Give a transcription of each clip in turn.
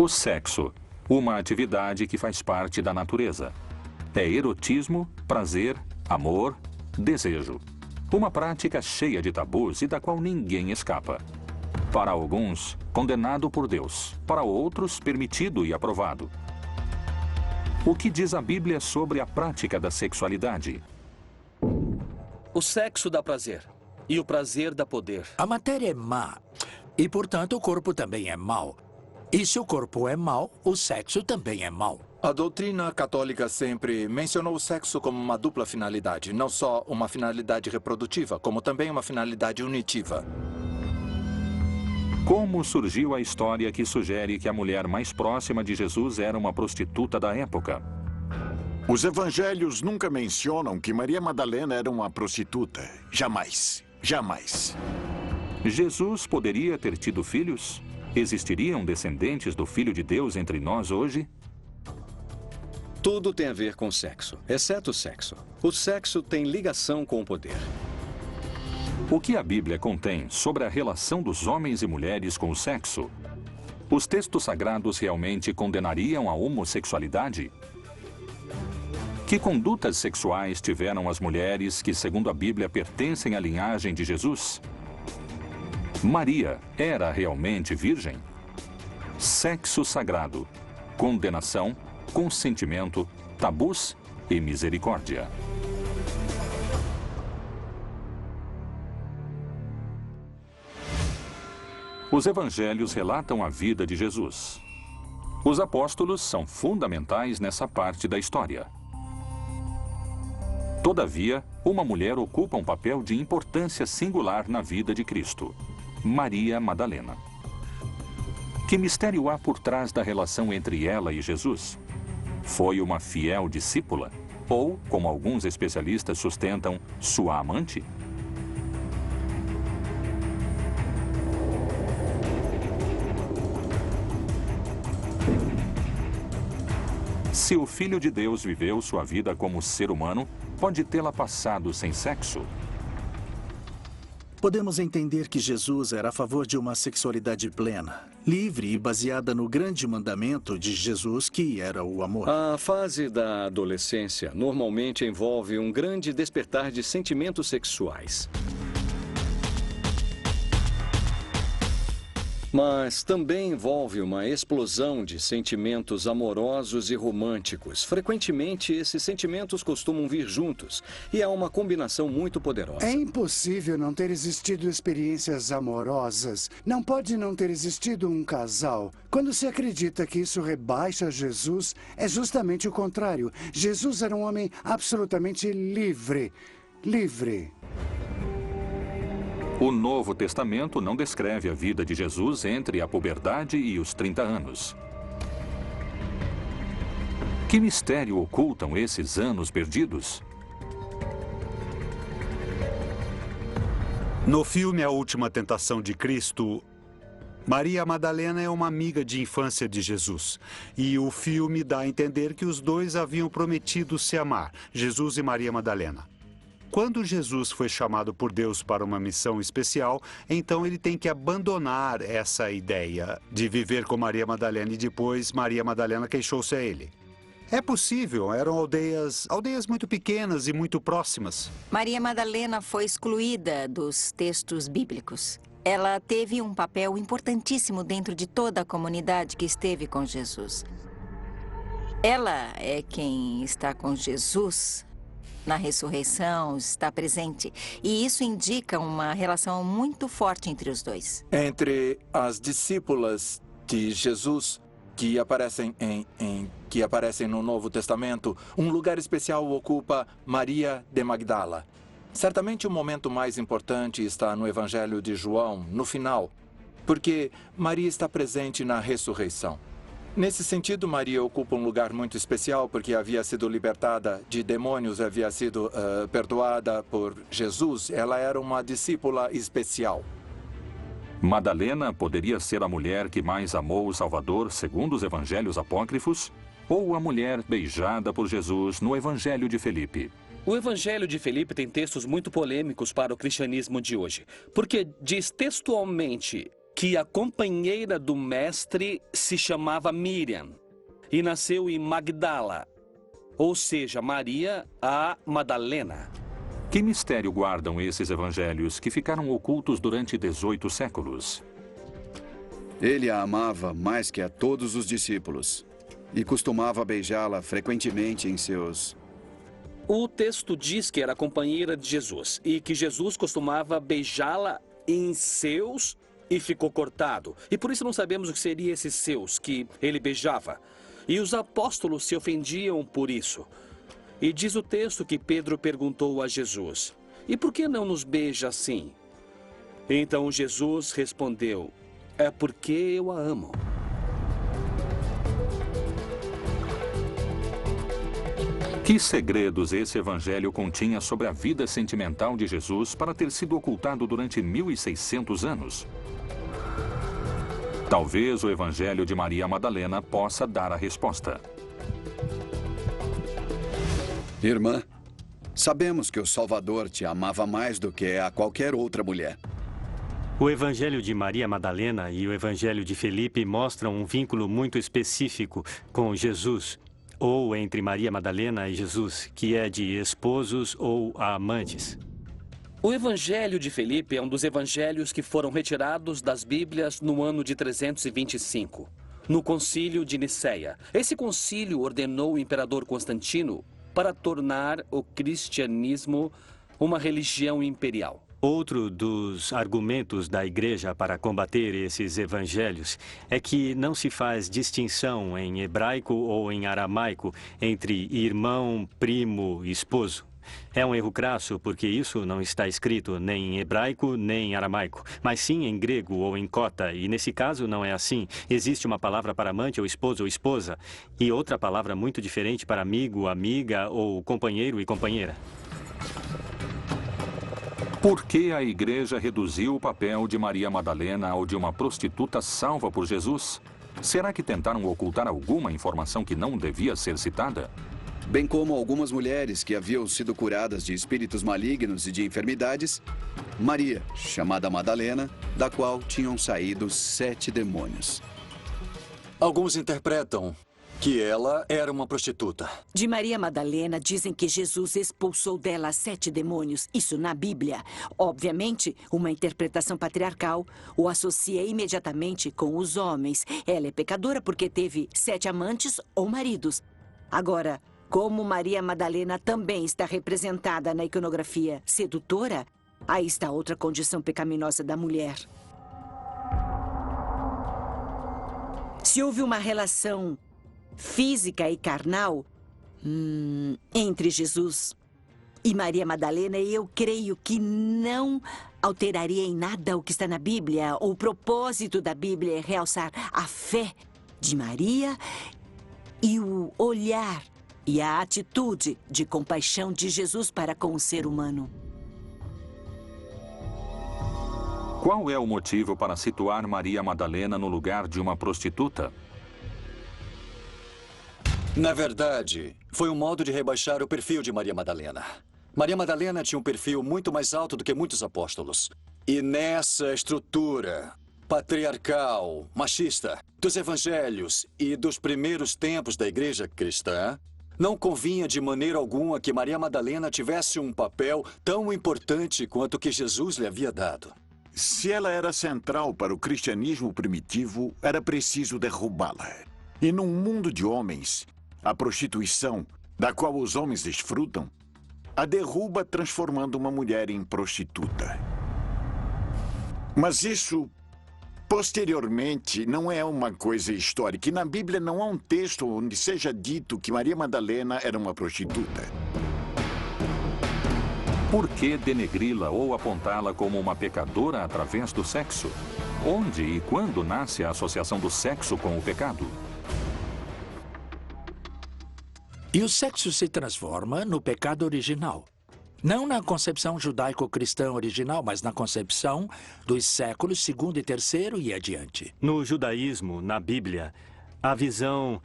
O sexo, uma atividade que faz parte da natureza. É erotismo, prazer, amor, desejo. Uma prática cheia de tabus e da qual ninguém escapa. Para alguns, condenado por Deus. Para outros, permitido e aprovado. O que diz a Bíblia sobre a prática da sexualidade? O sexo dá prazer. E o prazer dá poder. A matéria é má. E, portanto, o corpo também é mau. E se o corpo é mau, o sexo também é mau. A doutrina católica sempre mencionou o sexo como uma dupla finalidade. Não só uma finalidade reprodutiva, como também uma finalidade unitiva. Como surgiu a história que sugere que a mulher mais próxima de Jesus era uma prostituta da época? Os evangelhos nunca mencionam que Maria Madalena era uma prostituta. Jamais. Jamais. Jesus poderia ter tido filhos? Existiriam descendentes do Filho de Deus entre nós hoje? Tudo tem a ver com sexo, exceto o sexo. O sexo tem ligação com o poder. O que a Bíblia contém sobre a relação dos homens e mulheres com o sexo? Os textos sagrados realmente condenariam a homossexualidade? Que condutas sexuais tiveram as mulheres que, segundo a Bíblia, pertencem à linhagem de Jesus? Maria era realmente virgem? Sexo sagrado, condenação, consentimento, tabus e misericórdia. Os evangelhos relatam a vida de Jesus. Os apóstolos são fundamentais nessa parte da história. Todavia, uma mulher ocupa um papel de importância singular na vida de Cristo: Maria Madalena. Que mistério há por trás da relação entre ela e Jesus? Foi uma fiel discípula? Ou, como alguns especialistas sustentam, sua amante? Se o Filho de Deus viveu sua vida como ser humano, pode tê-la passado sem sexo? Podemos entender que Jesus era a favor de uma sexualidade plena, livre e baseada no grande mandamento de Jesus, que era o amor. A fase da adolescência normalmente envolve um grande despertar de sentimentos sexuais. Mas também envolve uma explosão de sentimentos amorosos e românticos. Frequentemente, esses sentimentos costumam vir juntos, e há uma combinação muito poderosa. É impossível não ter existido experiências amorosas. Não pode não ter existido um casal. Quando se acredita que isso rebaixa Jesus, é justamente o contrário. Jesus era um homem absolutamente livre. Livre. O Novo Testamento não descreve a vida de Jesus entre a puberdade e os 30 anos. Que mistério ocultam esses anos perdidos? No filme A Última Tentação de Cristo, Maria Madalena é uma amiga de infância de Jesus. E o filme dá a entender que os dois haviam prometido se amar, Jesus e Maria Madalena. Quando Jesus foi chamado por Deus para uma missão especial, então ele tem que abandonar essa ideia de viver com Maria Madalena e depois Maria Madalena queixou-se a ele. É possível, eram aldeias muito pequenas e muito próximas. Maria Madalena foi excluída dos textos bíblicos. Ela teve um papel importantíssimo dentro de toda a comunidade que esteve com Jesus. Ela é quem está com Jesus na ressurreição, está presente. E isso indica uma relação muito forte entre os dois. Entre as discípulas de Jesus que aparecem no Novo Testamento, um lugar especial ocupa Maria de Magdala. Certamente o momento mais importante está no Evangelho de João, no final, porque Maria está presente na ressurreição. Nesse sentido, Maria ocupa um lugar muito especial porque havia sido libertada de demônios, havia sido perdoada por Jesus. Ela era uma discípula especial. Madalena poderia ser a mulher que mais amou o Salvador, segundo os evangelhos apócrifos? Ou a mulher beijada por Jesus no Evangelho de Felipe? O Evangelho de Felipe tem textos muito polêmicos para o cristianismo de hoje, porque diz textualmente: que a companheira do mestre se chamava Miriam e nasceu em Magdala, ou seja, Maria a Madalena. Que mistério guardam esses evangelhos que ficaram ocultos durante 18 séculos? Ele a amava mais que a todos os discípulos e costumava beijá-la frequentemente em seus... O texto diz que era companheira de Jesus e que Jesus costumava beijá-la em seus e ficou cortado. E por isso não sabemos o que seria esses seus que ele beijava. E os apóstolos se ofendiam por isso. E diz o texto que Pedro perguntou a Jesus: "E por que não nos beija assim?" Então Jesus respondeu: "É porque eu a amo." Que segredos esse evangelho continha sobre a vida sentimental de Jesus para ter sido ocultado durante 1600 anos? Talvez o evangelho de Maria Madalena possa dar a resposta. Irmã, sabemos que o Salvador te amava mais do que a qualquer outra mulher. O Evangelho de Maria Madalena e o Evangelho de Felipe mostram um vínculo muito específico com Jesus, ou entre Maria Madalena e Jesus, que é de esposos ou amantes. O Evangelho de Felipe é um dos evangelhos que foram retirados das Bíblias no ano de 325, no Concílio de Nicéia. Esse concílio ordenou o imperador Constantino para tornar o cristianismo uma religião imperial. Outro dos argumentos da Igreja para combater esses evangelhos é que não se faz distinção em hebraico ou em aramaico entre irmão, primo, esposo. É um erro crasso porque isso não está escrito nem em hebraico nem em aramaico, mas sim em grego ou em cota, e nesse caso não é assim. Existe uma palavra para amante ou esposo ou esposa e outra palavra muito diferente para amigo, amiga ou companheiro e companheira. Por que a igreja reduziu o papel de Maria Madalena ao de uma prostituta salva por Jesus? Será que tentaram ocultar alguma informação que não devia ser citada? Bem como algumas mulheres que haviam sido curadas de espíritos malignos e de enfermidades, Maria, chamada Madalena, da qual tinham saído 7 demônios. Alguns interpretam que ela era uma prostituta. De Maria Madalena, dizem que Jesus expulsou dela 7 demônios. Isso na Bíblia. Obviamente, uma interpretação patriarcal o associa imediatamente com os homens. Ela é pecadora porque teve 7 amantes ou maridos. Agora, como Maria Madalena também está representada na iconografia sedutora, aí está outra condição pecaminosa da mulher. Se houve uma relação física e carnal entre Jesus e Maria Madalena, eu creio que não alteraria em nada o que está na Bíblia. O propósito da Bíblia é realçar a fé de Maria e o olhar e a atitude de compaixão de Jesus para com o ser humano. Qual é o motivo para situar Maria Madalena no lugar de uma prostituta? Na verdade, foi um modo de rebaixar o perfil de Maria Madalena. Maria Madalena tinha um perfil muito mais alto do que muitos apóstolos. E nessa estrutura patriarcal, machista, dos evangelhos e dos primeiros tempos da igreja cristã, não convinha de maneira alguma que Maria Madalena tivesse um papel tão importante quanto o que Jesus lhe havia dado. Se ela era central para o cristianismo primitivo, era preciso derrubá-la. E num mundo de homens, a prostituição, da qual os homens desfrutam, a derruba transformando uma mulher em prostituta. Mas isso, posteriormente, não é uma coisa histórica. E na Bíblia não há um texto onde seja dito que Maria Madalena era uma prostituta. Por que denegri-la ou apontá-la como uma pecadora através do sexo? Onde e quando nasce a associação do sexo com o pecado? E o sexo se transforma no pecado original. Não na concepção judaico-cristã original, mas na concepção dos séculos segundo e terceiro e adiante. No judaísmo, na Bíblia, a visão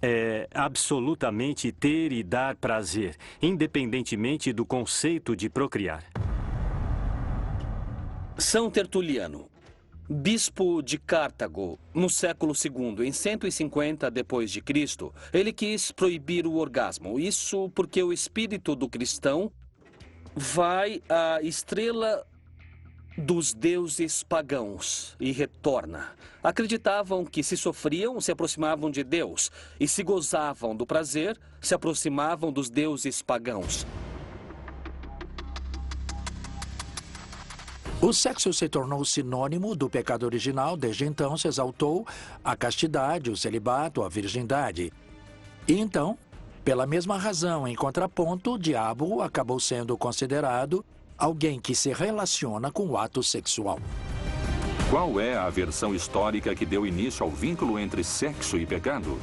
é absolutamente ter e dar prazer, independentemente do conceito de procriar. São Tertuliano, bispo de Cartago, no século II, em 150 depois de Cristo, ele quis proibir o orgasmo. Isso porque o espírito do cristão vai à estrela dos deuses pagãos e retorna. Acreditavam que se sofriam, se aproximavam de Deus, e se gozavam do prazer, se aproximavam dos deuses pagãos. O sexo se tornou sinônimo do pecado original. Desde então se exaltou a castidade, o celibato, a virgindade. E então, pela mesma razão, em contraponto, o diabo acabou sendo considerado alguém que se relaciona com o ato sexual. Qual é a versão histórica que deu início ao vínculo entre sexo e pecado?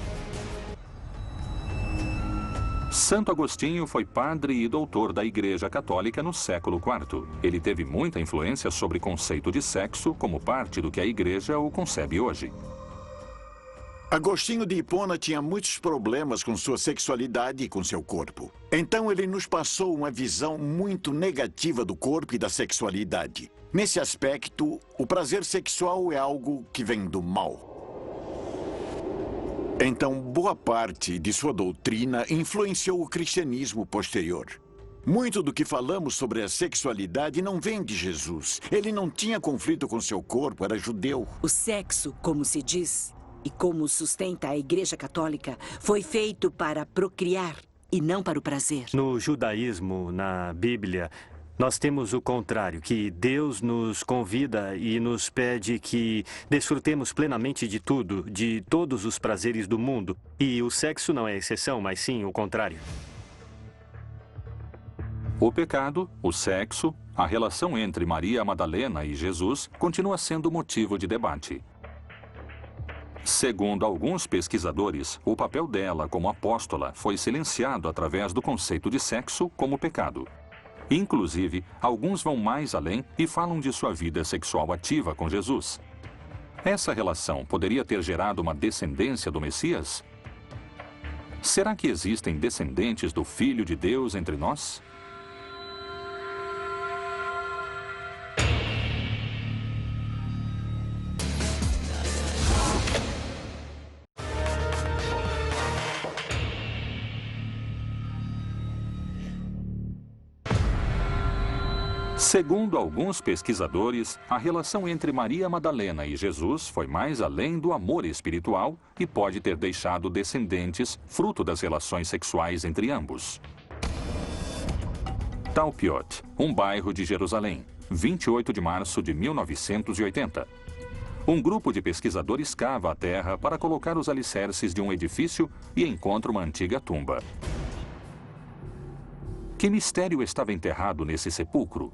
Santo Agostinho foi padre e doutor da Igreja Católica no século IV. Ele teve muita influência sobre o conceito de sexo como parte do que a Igreja o concebe hoje. Agostinho de Hipona tinha muitos problemas com sua sexualidade e com seu corpo. Então ele nos passou uma visão muito negativa do corpo e da sexualidade. Nesse aspecto, o prazer sexual é algo que vem do mal. Então, boa parte de sua doutrina influenciou o cristianismo posterior. Muito do que falamos sobre a sexualidade não vem de Jesus. Ele não tinha conflito com seu corpo, era judeu. O sexo, como se diz, e como sustenta a Igreja Católica, foi feito para procriar e não para o prazer. No judaísmo, na Bíblia, nós temos o contrário, que Deus nos convida e nos pede que desfrutemos plenamente de tudo, de todos os prazeres do mundo. E o sexo não é exceção, mas sim o contrário. O pecado, o sexo, a relação entre Maria Madalena e Jesus continua sendo motivo de debate. Segundo alguns pesquisadores, o papel dela como apóstola foi silenciado através do conceito de sexo como pecado. Inclusive, alguns vão mais além e falam de sua vida sexual ativa com Jesus. Essa relação poderia ter gerado uma descendência do Messias? Será que existem descendentes do Filho de Deus entre nós? Segundo alguns pesquisadores, a relação entre Maria Madalena e Jesus foi mais além do amor espiritual e pode ter deixado descendentes fruto das relações sexuais entre ambos. Talpiot, um bairro de Jerusalém, 28 de março de 1980. Um grupo de pesquisadores cava a terra para colocar os alicerces de um edifício e encontra uma antiga tumba. Que mistério estava enterrado nesse sepulcro?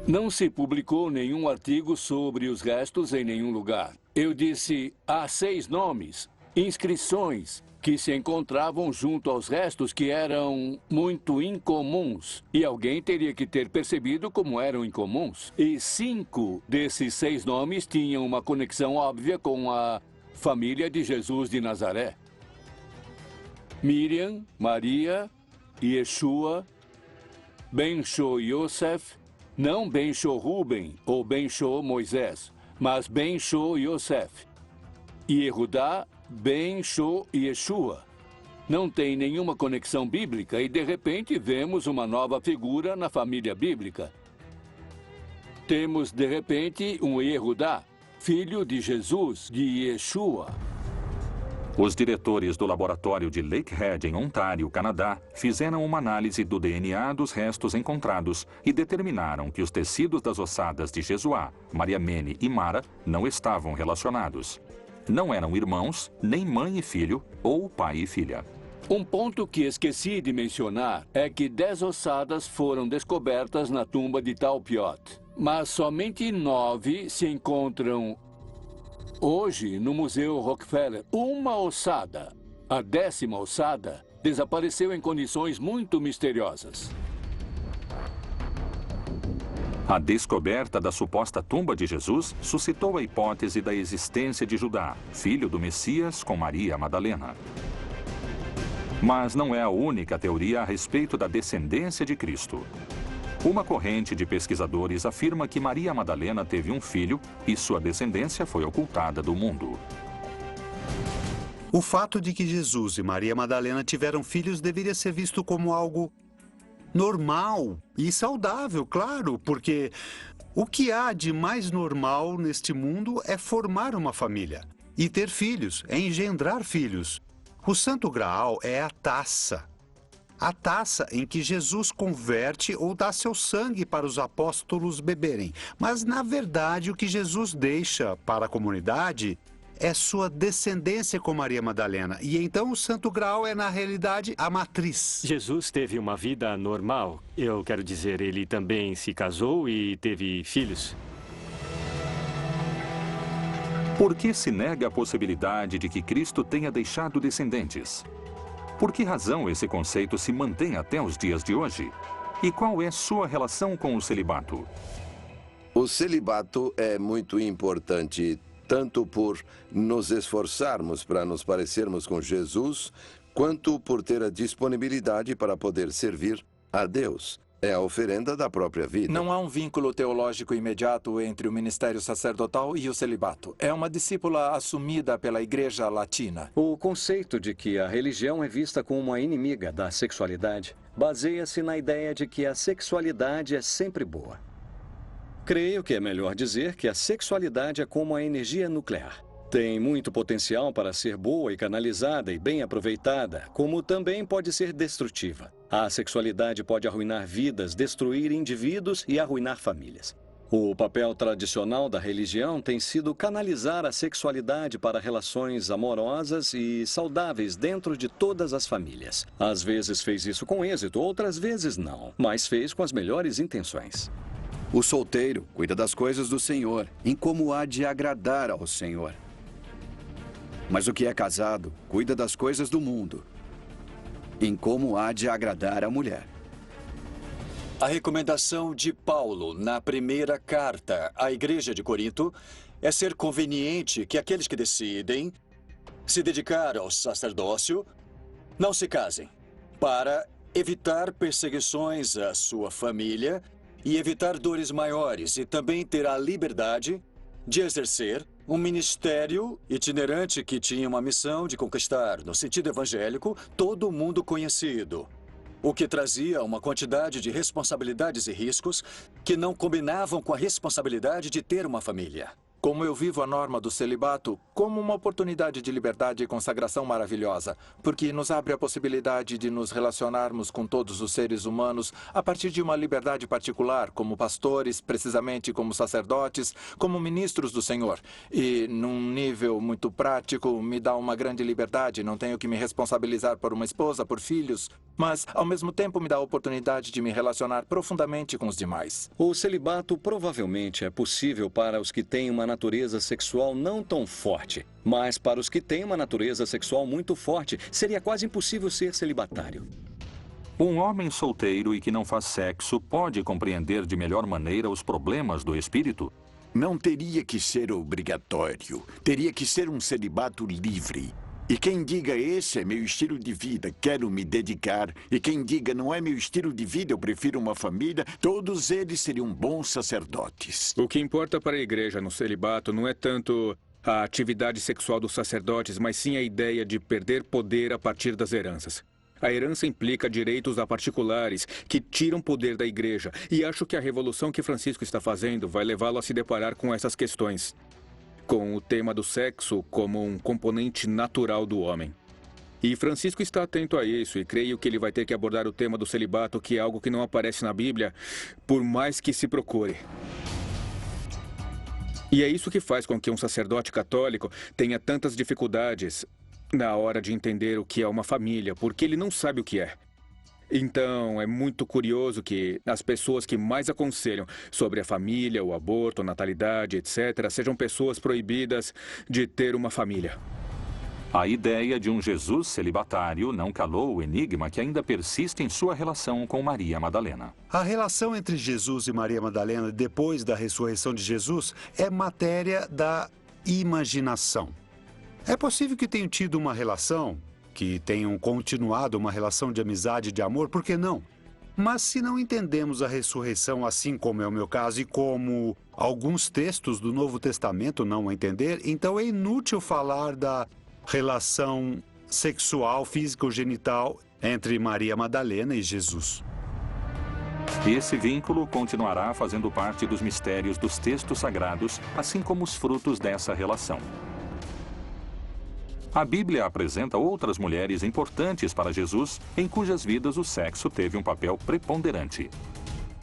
Não se publicou nenhum artigo sobre os restos em nenhum lugar. Eu disse, há 6 nomes, inscrições, que se encontravam junto aos restos que eram muito incomuns. E alguém teria que ter percebido como eram incomuns. E 5 desses 6 nomes tinham uma conexão óbvia com a família de Jesus de Nazaré. Miriam, Maria, Yeshua, Ben-Sho Yosef, não Ben-Sho Ruben ou Ben-Sho Moisés, mas Ben-Sho Yosef. E Yehudá, Ben-Sho Yeshua. Não tem nenhuma conexão bíblica e, de repente, vemos uma nova figura na família bíblica. Temos, de repente, um Yehudá, filho de Jesus, de Yeshua. Os diretores do laboratório de Lakehead, em Ontário, Canadá, fizeram uma análise do DNA dos restos encontrados e determinaram que os tecidos das ossadas de Jesuá, Mariamene e Mara não estavam relacionados. Não eram irmãos, nem mãe e filho, ou pai e filha. Um ponto que esqueci de mencionar é que 10 ossadas foram descobertas na tumba de Talpiot, mas somente 9 se encontram hoje no Museu Rockefeller. Uma ossada, a 10ª ossada, desapareceu em condições muito misteriosas. A descoberta da suposta tumba de Jesus suscitou a hipótese da existência de Judá, filho do Messias, com Maria Madalena. Mas não é a única teoria a respeito da descendência de Cristo. Uma corrente de pesquisadores afirma que Maria Madalena teve um filho e sua descendência foi ocultada do mundo. O fato de que Jesus e Maria Madalena tiveram filhos deveria ser visto como algo normal e saudável, claro, porque o que há de mais normal neste mundo é formar uma família e ter filhos, é engendrar filhos. O Santo Graal é a taça em que Jesus converte ou dá seu sangue para os apóstolos beberem. Mas, na verdade, o que Jesus deixa para a comunidade é sua descendência com Maria Madalena. E então o Santo Graal é, na realidade, a matriz. Jesus teve uma vida normal. Eu quero dizer, ele também se casou e teve filhos. Por que se nega a possibilidade de que Cristo tenha deixado descendentes? Por que razão esse conceito se mantém até os dias de hoje? E qual é sua relação com o celibato? O celibato é muito importante, tanto por nos esforçarmos para nos parecermos com Jesus, quanto por ter a disponibilidade para poder servir a Deus. É a oferenda da própria vida. Não há um vínculo teológico imediato entre o ministério sacerdotal e o celibato. É uma discípula assumida pela Igreja Latina. O conceito de que a religião é vista como uma inimiga da sexualidade baseia-se na ideia de que a sexualidade é sempre boa. Creio que é melhor dizer que a sexualidade é como a energia nuclear. Tem muito potencial para ser boa e canalizada e bem aproveitada, como também pode ser destrutiva. A sexualidade pode arruinar vidas, destruir indivíduos e arruinar famílias. O papel tradicional da religião tem sido canalizar a sexualidade para relações amorosas e saudáveis dentro de todas as famílias. Às vezes fez isso com êxito, outras vezes não, mas fez com as melhores intenções. O solteiro cuida das coisas do Senhor, em como há de agradar ao Senhor. Mas o que é casado cuida das coisas do mundo, em como há de agradar a mulher. A recomendação de Paulo na primeira carta à Igreja de Corinto é ser conveniente que aqueles que decidem se dedicar ao sacerdócio não se casem, para evitar perseguições à sua família e evitar dores maiores, e também ter a liberdade de exercer um ministério itinerante que tinha uma missão de conquistar, no sentido evangélico, todo o mundo conhecido, o que trazia uma quantidade de responsabilidades e riscos que não combinavam com a responsabilidade de ter uma família. Como eu vivo a norma do celibato como uma oportunidade de liberdade e consagração maravilhosa, porque nos abre a possibilidade de nos relacionarmos com todos os seres humanos a partir de uma liberdade particular, como pastores, precisamente como sacerdotes, como ministros do Senhor. E, num nível muito prático, me dá uma grande liberdade. Não tenho que me responsabilizar por uma esposa, por filhos, mas, ao mesmo tempo, me dá a oportunidade de me relacionar profundamente com os demais. O celibato provavelmente é possível para os que têm uma natureza sexual não tão forte, mas para os que têm uma natureza sexual muito forte, seria quase impossível ser celibatário. Um homem solteiro e que não faz sexo pode compreender de melhor maneira os problemas do espírito? Não teria que ser obrigatório. Teria que ser um celibato livre. E quem diga esse é meu estilo de vida, quero me dedicar, e quem diga não é meu estilo de vida, eu prefiro uma família, todos eles seriam bons sacerdotes. O que importa para a igreja no celibato não é tanto a atividade sexual dos sacerdotes, mas sim a ideia de perder poder a partir das heranças. A herança implica direitos a particulares que tiram poder da igreja, e acho que a revolução que Francisco está fazendo vai levá-lo a se deparar com essas questões, com o tema do sexo como um componente natural do homem. E Francisco está atento a isso, e creio que ele vai ter que abordar o tema do celibato, que é algo que não aparece na Bíblia, por mais que se procure. E é isso que faz com que um sacerdote católico tenha tantas dificuldades na hora de entender o que é uma família, porque ele não sabe o que é. Então, é muito curioso que as pessoas que mais aconselham sobre a família, o aborto, a natalidade, etc., sejam pessoas proibidas de ter uma família. A ideia de um Jesus celibatário não calou o enigma que ainda persiste em sua relação com Maria Madalena. A relação entre Jesus e Maria Madalena depois da ressurreição de Jesus é matéria da imaginação. É possível que tenham tido uma relação, que tenham continuado uma relação de amizade e de amor, por que não? Mas se não entendemos a ressurreição assim como é o meu caso e como alguns textos do Novo Testamento não a entender, então é inútil falar da relação sexual, físico-genital entre Maria Madalena e Jesus. Esse vínculo continuará fazendo parte dos mistérios dos textos sagrados, assim como os frutos dessa relação. A Bíblia apresenta outras mulheres importantes para Jesus, em cujas vidas o sexo teve um papel preponderante.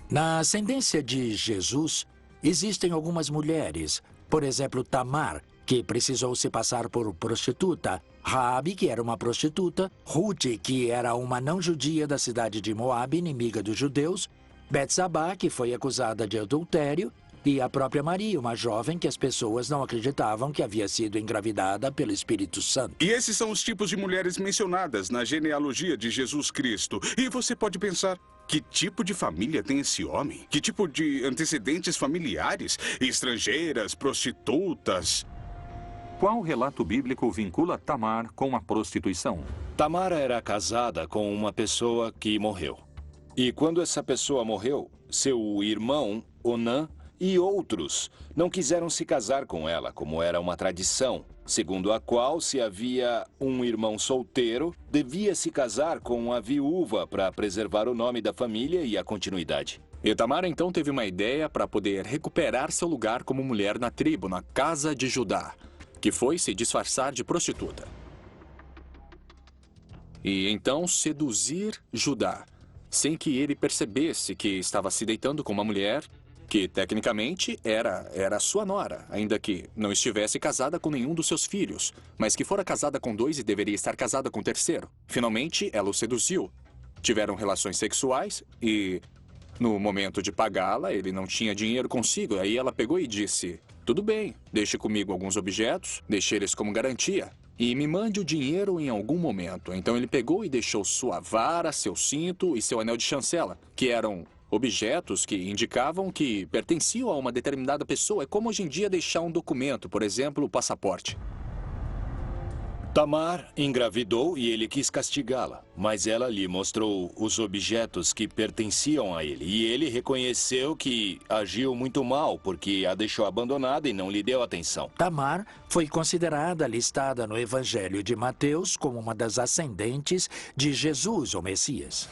Na ascendência de Jesus, existem algumas mulheres, por exemplo, Tamar, que precisou se passar por prostituta, Raabe, que era uma prostituta, Ruth, que era uma não-judia da cidade de Moabe, inimiga dos judeus, Betsabá, que foi acusada de adultério, e a própria Maria, uma jovem que as pessoas não acreditavam que havia sido engravidada pelo Espírito Santo. E esses são os tipos de mulheres mencionadas na genealogia de Jesus Cristo. E você pode pensar, que tipo de família tem esse homem? Que tipo de antecedentes familiares? Estrangeiras, prostitutas? Qual relato bíblico vincula Tamar com a prostituição? Tamar era casada com uma pessoa que morreu. E quando essa pessoa morreu, seu irmão, Onã, e outros não quiseram se casar com ela, como era uma tradição, segundo a qual, se havia um irmão solteiro, devia se casar com a viúva para preservar o nome da família e a continuidade. E Tamar então teve uma ideia para poder recuperar seu lugar como mulher na tribo, na casa de Judá, que foi se disfarçar de prostituta. E então seduzir Judá, sem que ele percebesse que estava se deitando com uma mulher que, tecnicamente, era sua nora, ainda que não estivesse casada com nenhum dos seus filhos, mas que fora casada com 2 e deveria estar casada com o 3º. Finalmente, ela o seduziu. Tiveram relações sexuais e, no momento de pagá-la, ele não tinha dinheiro consigo. Aí ela pegou e disse, tudo bem, deixe comigo alguns objetos, deixe eles como garantia, e me mande o dinheiro em algum momento. Então ele pegou e deixou sua vara, seu cinto e seu anel de chancela, que eram objetos que indicavam que pertenciam a uma determinada pessoa. É como hoje em dia deixar um documento, por exemplo, o passaporte. Tamar engravidou e ele quis castigá-la, mas ela lhe mostrou os objetos que pertenciam a ele. E ele reconheceu que agiu muito mal, porque a deixou abandonada e não lhe deu atenção. Tamar foi considerada listada no Evangelho de Mateus como uma das ascendentes de Jesus, o Messias.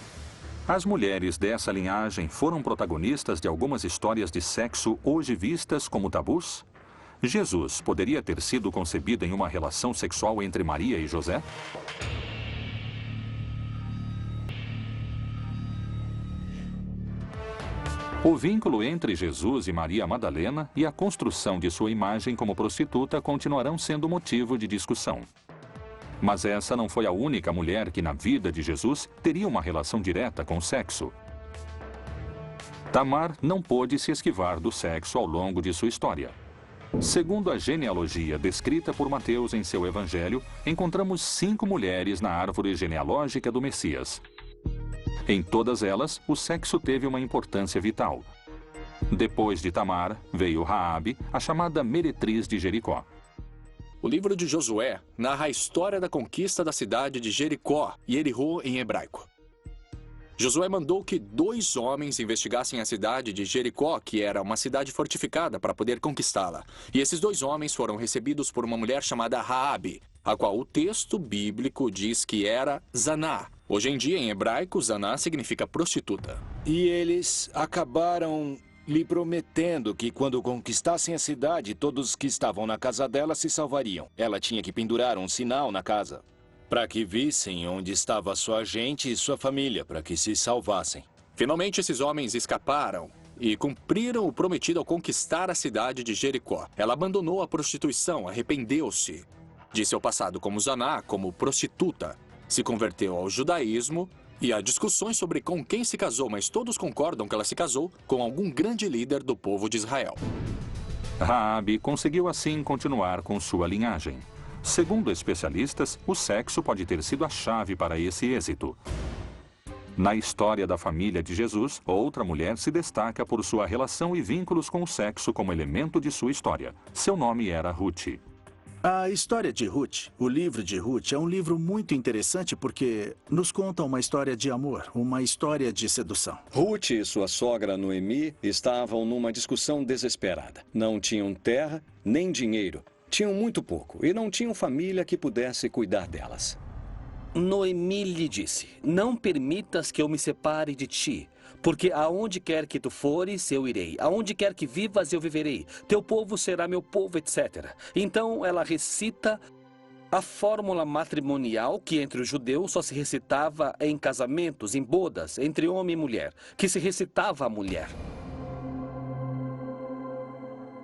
As mulheres dessa linhagem foram protagonistas de algumas histórias de sexo hoje vistas como tabus? Jesus poderia ter sido concebido em uma relação sexual entre Maria e José? O vínculo entre Jesus e Maria Madalena e a construção de sua imagem como prostituta continuarão sendo motivo de discussão. Mas essa não foi a única mulher que na vida de Jesus teria uma relação direta com o sexo. Tamar não pôde se esquivar do sexo ao longo de sua história. Segundo a genealogia descrita por Mateus em seu evangelho, encontramos 5 mulheres na árvore genealógica do Messias. Em todas elas, o sexo teve uma importância vital. Depois de Tamar, veio Raabe, a chamada meretriz de Jericó. O livro de Josué narra a história da conquista da cidade de Jericó, Yerihô em hebraico. Josué mandou que 2 homens investigassem a cidade de Jericó, que era uma cidade fortificada, para poder conquistá-la. E esses 2 homens foram recebidos por uma mulher chamada Raabe, a qual o texto bíblico diz que era Zaná. Hoje em dia, em hebraico, Zaná significa prostituta. E eles acabaram lhe prometendo que quando conquistassem a cidade, todos que estavam na casa dela se salvariam. Ela tinha que pendurar um sinal na casa, para que vissem onde estava sua gente e sua família, para que se salvassem. Finalmente, esses homens escaparam e cumpriram o prometido ao conquistar a cidade de Jericó. Ela abandonou a prostituição, arrependeu-se de seu passado como Zaná, como prostituta, se converteu ao judaísmo e há discussões sobre com quem se casou, mas todos concordam que ela se casou com algum grande líder do povo de Israel. Raabe conseguiu assim continuar com sua linhagem. Segundo especialistas, o sexo pode ter sido a chave para esse êxito. Na história da família de Jesus, outra mulher se destaca por sua relação e vínculos com o sexo como elemento de sua história. Seu nome era Ruth. A história de Ruth, o livro de Ruth, é um livro muito interessante porque nos conta uma história de amor, uma história de sedução. Ruth e sua sogra Noemi estavam numa discussão desesperada. Não tinham terra nem dinheiro. Tinham muito pouco e não tinham família que pudesse cuidar delas. Noemi lhe disse: não permitas que eu me separe de ti, porque aonde quer que tu fores, eu irei. Aonde quer que vivas, eu viverei. Teu povo será meu povo, etc. Então ela recita a fórmula matrimonial que entre os judeus só se recitava em casamentos, em bodas, entre homem e mulher, que se recitava à mulher.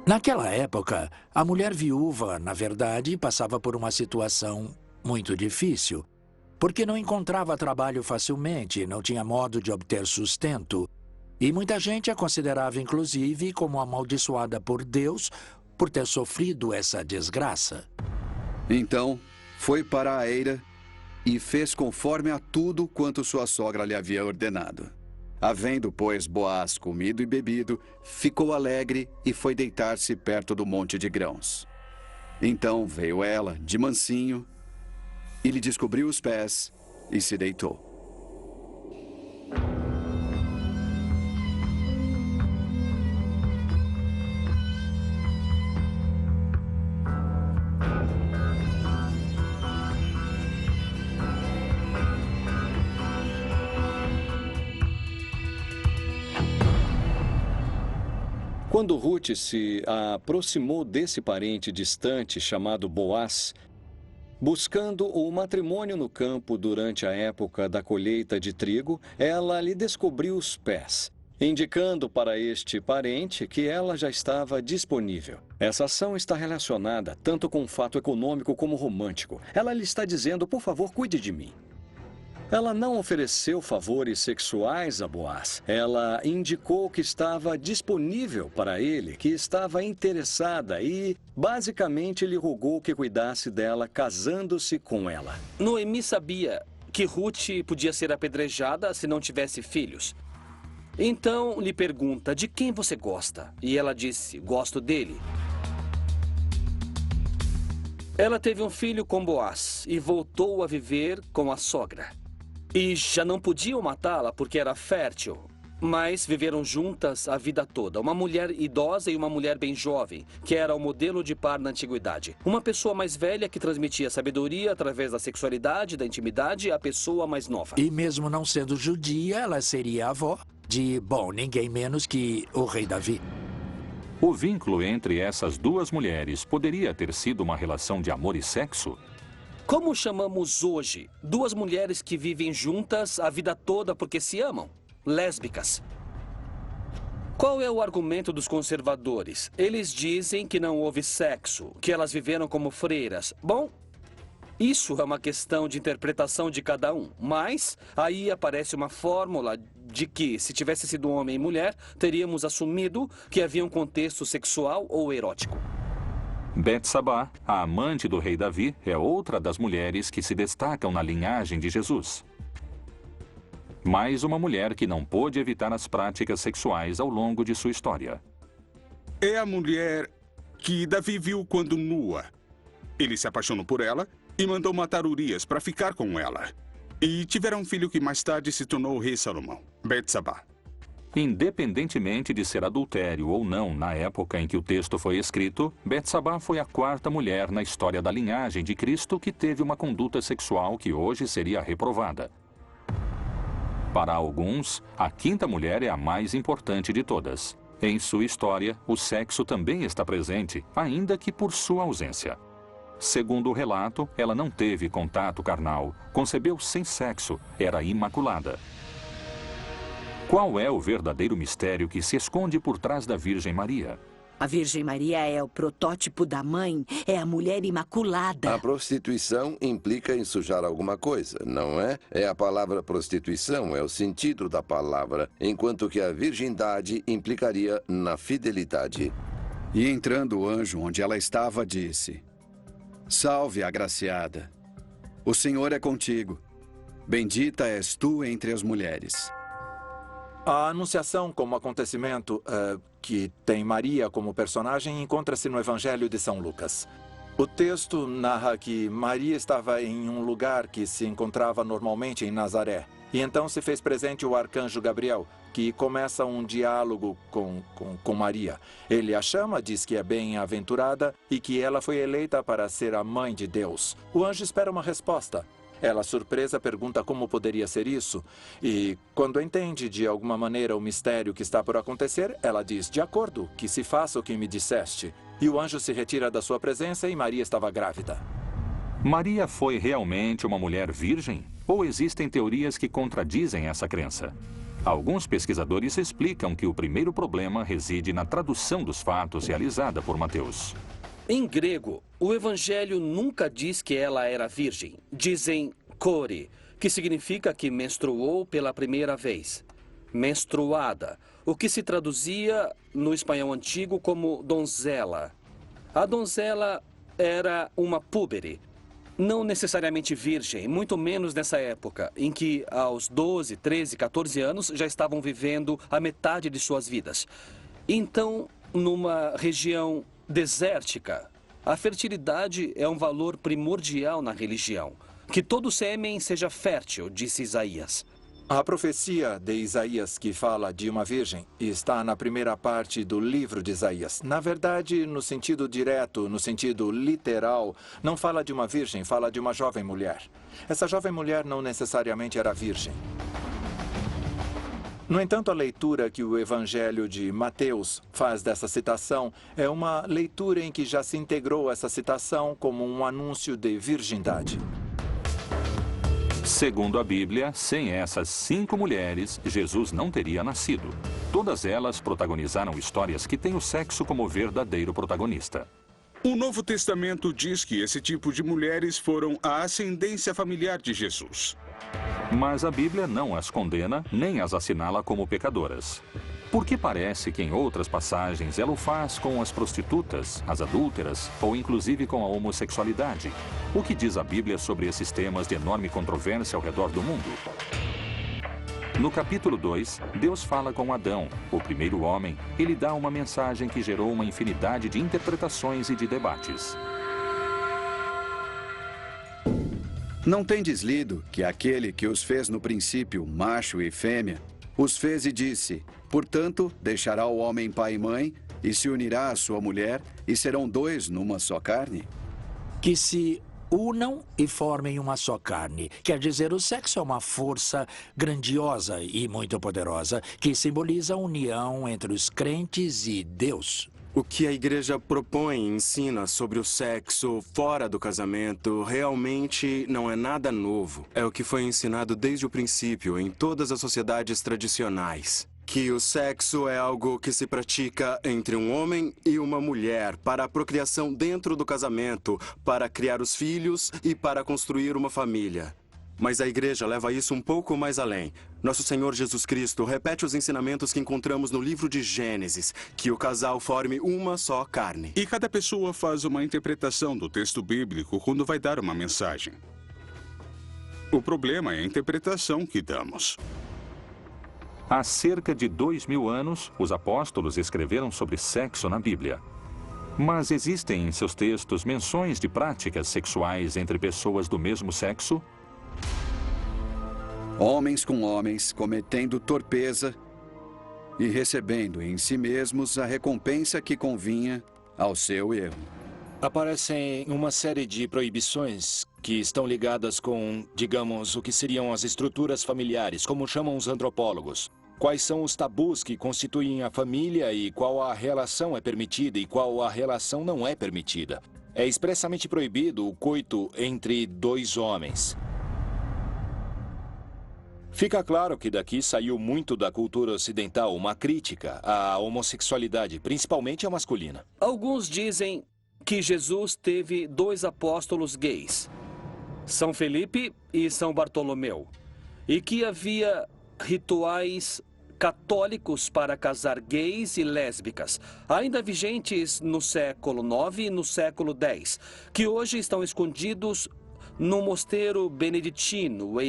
Naquela época, a mulher viúva, na verdade, passava por uma situação muito difícil, porque não encontrava trabalho facilmente, não tinha modo de obter sustento, e muita gente a considerava, inclusive, como amaldiçoada por Deus por ter sofrido essa desgraça. Então, foi para a eira e fez conforme a tudo quanto sua sogra lhe havia ordenado. Havendo, pois, Boaz comido e bebido, ficou alegre e foi deitar-se perto do monte de grãos. Então veio ela, de mansinho, e lhe descobriu os pés e se deitou. Quando Ruth se aproximou desse parente distante chamado Boaz, buscando o matrimônio no campo durante a época da colheita de trigo, ela lhe descobriu os pés, indicando para este parente que ela já estava disponível. Essa ação está relacionada tanto com o fato econômico como romântico. Ela lhe está dizendo: por favor, cuide de mim. Ela não ofereceu favores sexuais a Boaz. Ela indicou que estava disponível para ele, que estava interessada e, basicamente, lhe rogou que cuidasse dela, casando-se com ela. Noemi sabia que Ruth podia ser apedrejada se não tivesse filhos. Então, lhe pergunta: de quem você gosta? E ela disse: gosto dele. Ela teve um filho com Boaz e voltou a viver com a sogra. E já não podiam matá-la porque era fértil, mas viveram juntas a vida toda. Uma mulher idosa e uma mulher bem jovem, que era o modelo de par na antiguidade. Uma pessoa mais velha que transmitia sabedoria através da sexualidade, da intimidade, à pessoa mais nova. E mesmo não sendo judia, ela seria a avó de, ninguém menos que o rei Davi. O vínculo entre essas duas mulheres poderia ter sido uma relação de amor e sexo? Como chamamos hoje duas mulheres que vivem juntas a vida toda porque se amam? Lésbicas. Qual é o argumento dos conservadores? Eles dizem que não houve sexo, que elas viveram como freiras. Bom, isso é uma questão de interpretação de cada um, mas aí aparece uma fórmula de que, se tivesse sido homem e mulher, teríamos assumido que havia um contexto sexual ou erótico. Betsabá, a amante do rei Davi, é outra das mulheres que se destacam na linhagem de Jesus. Mais uma mulher que não pôde evitar as práticas sexuais ao longo de sua história. É a mulher que Davi viu quando nua. Ele se apaixonou por ela e mandou matar Urias para ficar com ela. E tiveram um filho que mais tarde se tornou o rei Salomão, Betsabá. Independentemente de ser adultério ou não na época em que o texto foi escrito, Betsabá foi a quarta mulher na história da linhagem de Cristo que teve uma conduta sexual que hoje seria reprovada. Para alguns, a quinta mulher é a mais importante de todas. Em sua história, o sexo também está presente, ainda que por sua ausência. Segundo o relato, ela não teve contato carnal, concebeu sem sexo, era imaculada. Qual é o verdadeiro mistério que se esconde por trás da Virgem Maria? A Virgem Maria é o protótipo da mãe, é a mulher imaculada. A prostituição implica em sujar alguma coisa, não é? É a palavra prostituição, é o sentido da palavra, enquanto que a virgindade implicaria na fidelidade. E entrando o anjo onde ela estava, disse: Salve, agraciada, o Senhor é contigo, bendita és tu entre as mulheres. A anunciação como acontecimento que tem Maria como personagem encontra-se no Evangelho de São Lucas. O texto narra que Maria estava em um lugar que se encontrava normalmente em Nazaré. E então se fez presente o arcanjo Gabriel, que começa um diálogo com Maria. Ele a chama, diz que é bem-aventurada e que ela foi eleita para ser a mãe de Deus. O anjo espera uma resposta. Ela, surpresa, pergunta como poderia ser isso. E, quando entende de alguma maneira o mistério que está por acontecer, ela diz, de acordo, que se faça o que me disseste. E o anjo se retira da sua presença e Maria estava grávida. Maria foi realmente uma mulher virgem? Ou existem teorias que contradizem essa crença? Alguns pesquisadores explicam que o primeiro problema reside na tradução dos fatos realizada por Mateus. Em grego, o evangelho nunca diz que ela era virgem. Dizem kore, que significa que menstruou pela primeira vez. Menstruada, o que se traduzia no espanhol antigo como donzela. A donzela era uma púbere, não necessariamente virgem, muito menos nessa época, em que aos 12, 13, 14 anos já estavam vivendo a metade de suas vidas. Então, numa região desértica, a fertilidade é um valor primordial na religião. Que todo sêmen seja fértil, disse Isaías. A profecia de Isaías, que fala de uma virgem, está na primeira parte do livro de Isaías. Na verdade, no sentido direto, no sentido literal, não fala de uma virgem, fala de uma jovem mulher. Essa jovem mulher não necessariamente era virgem. No entanto, a leitura que o Evangelho de Mateus faz dessa citação é uma leitura em que já se integrou essa citação como um anúncio de virgindade. Segundo a Bíblia, sem essas 5 mulheres, Jesus não teria nascido. Todas elas protagonizaram histórias que têm o sexo como verdadeiro protagonista. O Novo Testamento diz que esse tipo de mulheres foram a ascendência familiar de Jesus. Mas a Bíblia não as condena, nem as assinala como pecadoras. Porque parece que em outras passagens ela o faz com as prostitutas, as adúlteras ou inclusive com a homossexualidade. O que diz a Bíblia sobre esses temas de enorme controvérsia ao redor do mundo? No capítulo 2, Deus fala com Adão, o primeiro homem. Ele dá uma mensagem que gerou uma infinidade de interpretações e de debates. Não tendes lido que aquele que os fez no princípio, macho e fêmea, os fez e disse, portanto, deixará o homem pai e mãe, e se unirá à sua mulher, e serão 2 numa só carne? Que se unam e formem uma só carne. Quer dizer, o sexo é uma força grandiosa e muito poderosa que simboliza a união entre os crentes e Deus. O que a igreja propõe e ensina sobre o sexo fora do casamento realmente não é nada novo. É o que foi ensinado desde o princípio em todas as sociedades tradicionais. Que o sexo é algo que se pratica entre um homem e uma mulher para a procriação dentro do casamento, para criar os filhos e para construir uma família. Mas a igreja leva isso um pouco mais além. Nosso Senhor Jesus Cristo repete os ensinamentos que encontramos no livro de Gênesis, que o casal forme uma só carne. E cada pessoa faz uma interpretação do texto bíblico quando vai dar uma mensagem. O problema é a interpretação que damos. Há cerca de 2000 anos, os apóstolos escreveram sobre sexo na Bíblia. Mas existem em seus textos menções de práticas sexuais entre pessoas do mesmo sexo? Homens com homens, cometendo torpeza e recebendo em si mesmos a recompensa que convinha ao seu erro. Aparecem uma série de proibições que estão ligadas com, digamos, o que seriam as estruturas familiares, como chamam os antropólogos. Quais são os tabus que constituem a família e qual a relação é permitida e qual a relação não é permitida. É expressamente proibido o coito entre 2 homens. Fica claro que daqui saiu muito da cultura ocidental uma crítica à homossexualidade, principalmente a masculina. Alguns dizem que Jesus teve 2 apóstolos gays, São Felipe e São Bartolomeu, e que havia rituais católicos para casar gays e lésbicas, ainda vigentes no século IX e no século X, que hoje estão escondidos no mosteiro beneditino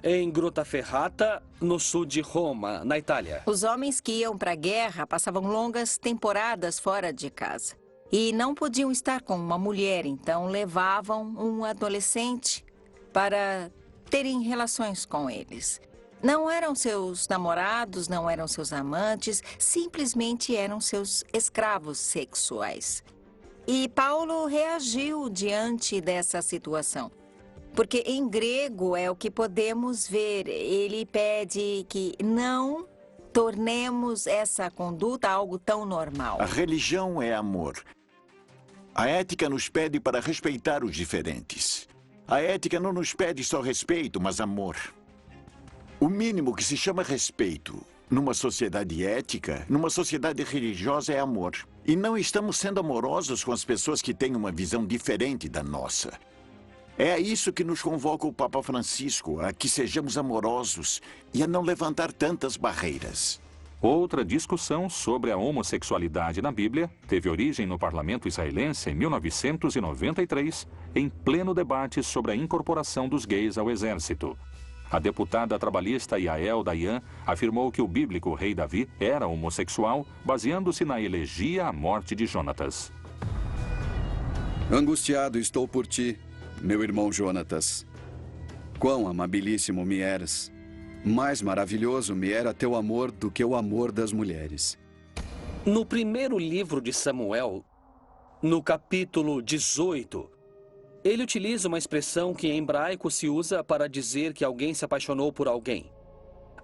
em Grottaferrata, no sul de Roma, na Itália. Os homens que iam para a guerra passavam longas temporadas fora de casa. e não podiam estar com uma mulher, então levavam um adolescente para terem relações com eles. Não eram seus namorados, não eram seus amantes, simplesmente eram seus escravos sexuais. E Paulo reagiu diante dessa situação. Porque em grego é o que podemos ver. Ele pede que não tornemos essa conduta algo tão normal. A religião é amor. A ética nos pede para respeitar os diferentes. A ética não nos pede só respeito, mas amor. O mínimo que se chama respeito numa sociedade ética, numa sociedade religiosa, é amor. E não estamos sendo amorosos com as pessoas que têm uma visão diferente da nossa. É a isso que nos convoca o Papa Francisco, a que sejamos amorosos e a não levantar tantas barreiras. Outra discussão sobre a homossexualidade na Bíblia teve origem no parlamento israelense em 1993, em pleno debate sobre a incorporação dos gays ao exército. A deputada trabalhista Yael Dayan afirmou que o bíblico rei Davi era homossexual, baseando-se na elegia à morte de Jonatas. Angustiado estou por ti, meu irmão Jonatas. Quão amabilíssimo me eras. Mais maravilhoso me era teu amor do que o amor das mulheres. No primeiro livro de Samuel, no capítulo 18, ele utiliza uma expressão que em hebraico se usa para dizer que alguém se apaixonou por alguém.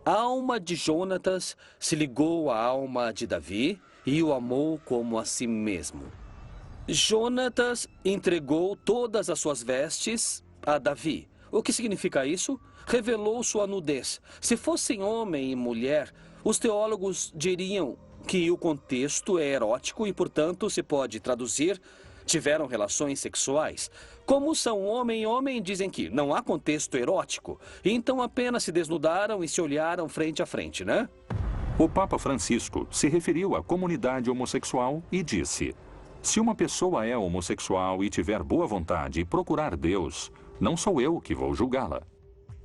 A alma de Jonatas se ligou à alma de Davi e o amou como a si mesmo. Jonatas entregou todas as suas vestes a Davi. O que significa isso? Revelou sua nudez. Se fossem homem e mulher, os teólogos diriam que o contexto é erótico e, portanto, se pode traduzir: tiveram relações sexuais. Como são homem e homem, dizem que não há contexto erótico. Então apenas se desnudaram e se olharam frente a frente, né? O Papa Francisco se referiu à comunidade homossexual e disse: se uma pessoa é homossexual e tiver boa vontade e procurar Deus, não sou eu que vou julgá-la.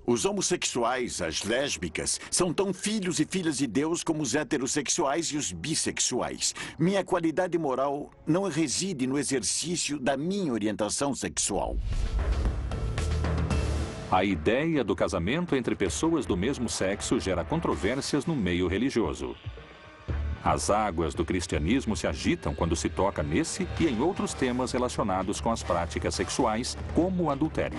Os homossexuais, as lésbicas, são tão filhos e filhas de Deus como os heterossexuais e os bissexuais. Minha qualidade moral não reside no exercício da minha orientação sexual. A ideia do casamento entre pessoas do mesmo sexo gera controvérsias no meio religioso. As águas do cristianismo se agitam quando se toca nesse e em outros temas relacionados com as práticas sexuais, como o adultério.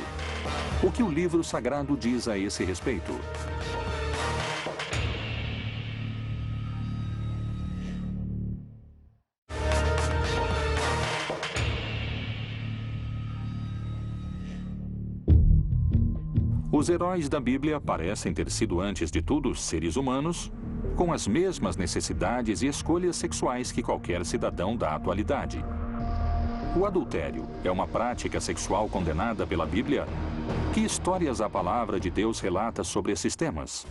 O que o livro sagrado diz a esse respeito? Os heróis da Bíblia parecem ter sido, antes de tudo, seres humanos, com as mesmas necessidades e escolhas sexuais que qualquer cidadão da atualidade. O adultério é uma prática sexual condenada pela Bíblia? Que histórias a palavra de Deus relata sobre esses temas?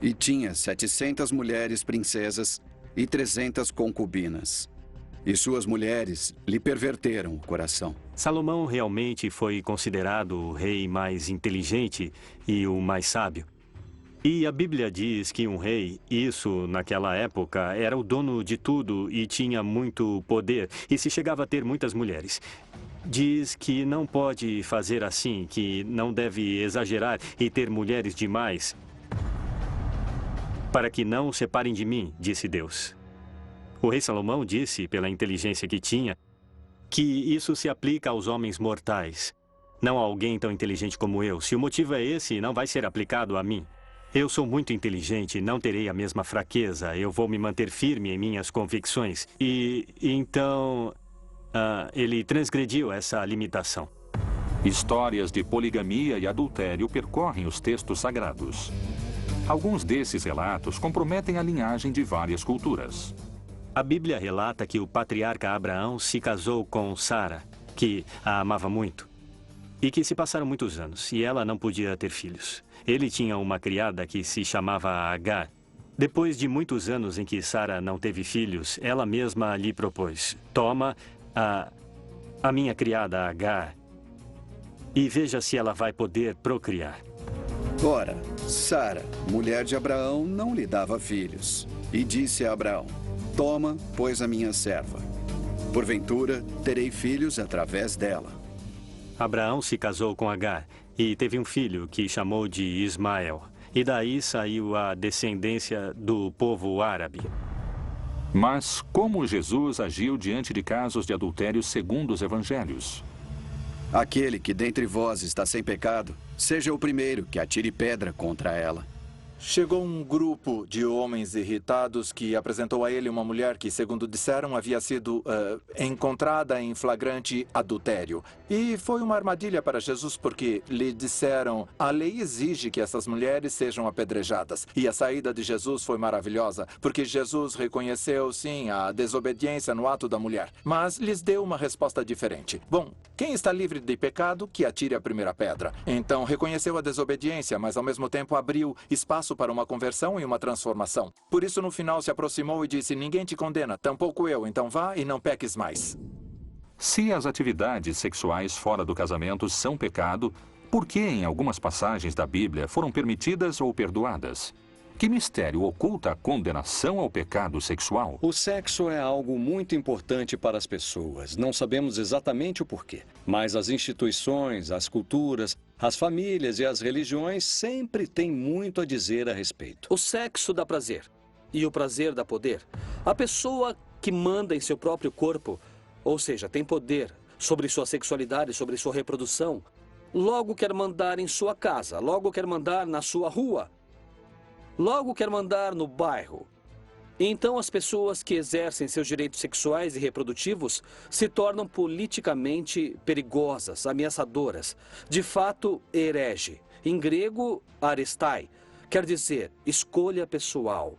E tinha 700 mulheres princesas e 300 concubinas. E suas mulheres lhe perverteram o coração. Salomão realmente foi considerado o rei mais inteligente e o mais sábio. E a Bíblia diz que um rei, isso naquela época, era o dono de tudo e tinha muito poder, e se chegava a ter muitas mulheres. Diz que não pode fazer assim, que não deve exagerar e ter mulheres demais, para que não se separem de mim, disse Deus. O rei Salomão disse, pela inteligência que tinha, que isso se aplica aos homens mortais, não a alguém tão inteligente como eu. Se o motivo é esse, não vai ser aplicado a mim. Eu sou muito inteligente, não terei a mesma fraqueza, eu vou me manter firme em minhas convicções. E então, ele transgrediu essa limitação. Histórias de poligamia e adultério percorrem os textos sagrados. Alguns desses relatos comprometem a linhagem de várias culturas. A Bíblia relata que o patriarca Abraão se casou com Sara, que a amava muito, e que se passaram muitos anos, e ela não podia ter filhos. Ele tinha uma criada que se chamava Agar. Depois de muitos anos em que Sara não teve filhos, ela mesma lhe propôs: toma a minha criada Agar e veja se ela vai poder procriar. Ora, Sara, mulher de Abraão, não lhe dava filhos. E disse a Abraão: toma, pois, a minha serva. Porventura, terei filhos através dela. Abraão se casou com Agar e teve um filho que chamou de Ismael. E daí saiu a descendência do povo árabe. Mas como Jesus agiu diante de casos de adultério segundo os evangelhos? Aquele que dentre vós está sem pecado, seja o primeiro que atire pedra contra ela. Chegou um grupo de homens irritados que apresentou a ele uma mulher que, segundo disseram, havia sido encontrada em flagrante adultério. E foi uma armadilha para Jesus porque lhe disseram: a lei exige que essas mulheres sejam apedrejadas. E a saída de Jesus foi maravilhosa, porque Jesus reconheceu, sim, a desobediência no ato da mulher, mas lhes deu uma resposta diferente. Bom, quem está livre de pecado, que atire a primeira pedra. Então, reconheceu a desobediência, mas ao mesmo tempo abriu espaço para uma conversão e uma transformação. Por isso, no final, se aproximou e disse: ninguém te condena, tampouco eu, então vá e não peques mais. Se as atividades sexuais fora do casamento são pecado, por que em algumas passagens da Bíblia foram permitidas ou perdoadas? Que mistério oculta a condenação ao pecado sexual? O sexo é algo muito importante para as pessoas. Não sabemos exatamente o porquê, mas as instituições, as culturas, as famílias e as religiões sempre têm muito a dizer a respeito. O sexo dá prazer e o prazer dá poder. A pessoa que manda em seu próprio corpo, ou seja, tem poder sobre sua sexualidade, sobre sua reprodução, logo quer mandar em sua casa, logo quer mandar na sua rua, logo quer mandar no bairro. Então as pessoas que exercem seus direitos sexuais e reprodutivos se tornam politicamente perigosas, ameaçadoras. De fato, herege. Em grego, arestai, quer dizer escolha pessoal.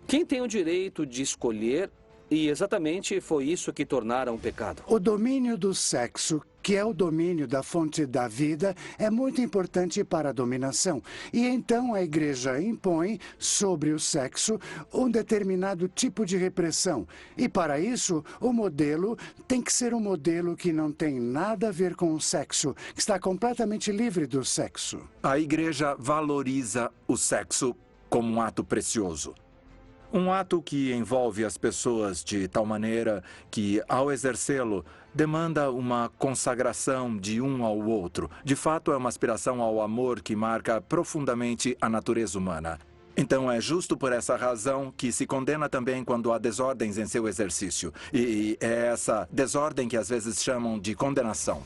Quem tem o direito de escolher, e exatamente foi isso que tornaram um pecado. O domínio do sexo, que é o domínio da fonte da vida, é muito importante para a dominação. E então a igreja impõe sobre o sexo um determinado tipo de repressão. E para isso, o modelo tem que ser um modelo que não tem nada a ver com o sexo, que está completamente livre do sexo. A igreja valoriza o sexo como um ato precioso. Um ato que envolve as pessoas de tal maneira que, ao exercê-lo, demanda uma consagração de um ao outro. De fato, é uma aspiração ao amor que marca profundamente a natureza humana. Então, é justo por essa razão que se condena também quando há desordens em seu exercício. E é essa desordem que às vezes chamam de condenação.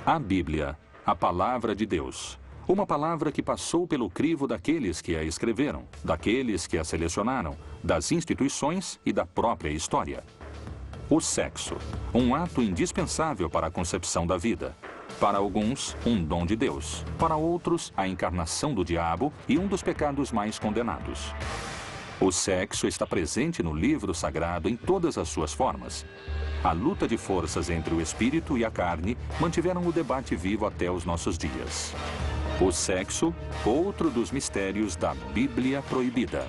A Bíblia, a palavra de Deus. Uma palavra que passou pelo crivo daqueles que a escreveram, daqueles que a selecionaram, das instituições e da própria história. O sexo, um ato indispensável para a concepção da vida. Para alguns, um dom de Deus. Para outros, a encarnação do diabo e um dos pecados mais condenados. O sexo está presente no livro sagrado em todas as suas formas. A luta de forças entre o espírito e a carne mantiveram o debate vivo até os nossos dias. O sexo, outro dos mistérios da Bíblia proibida.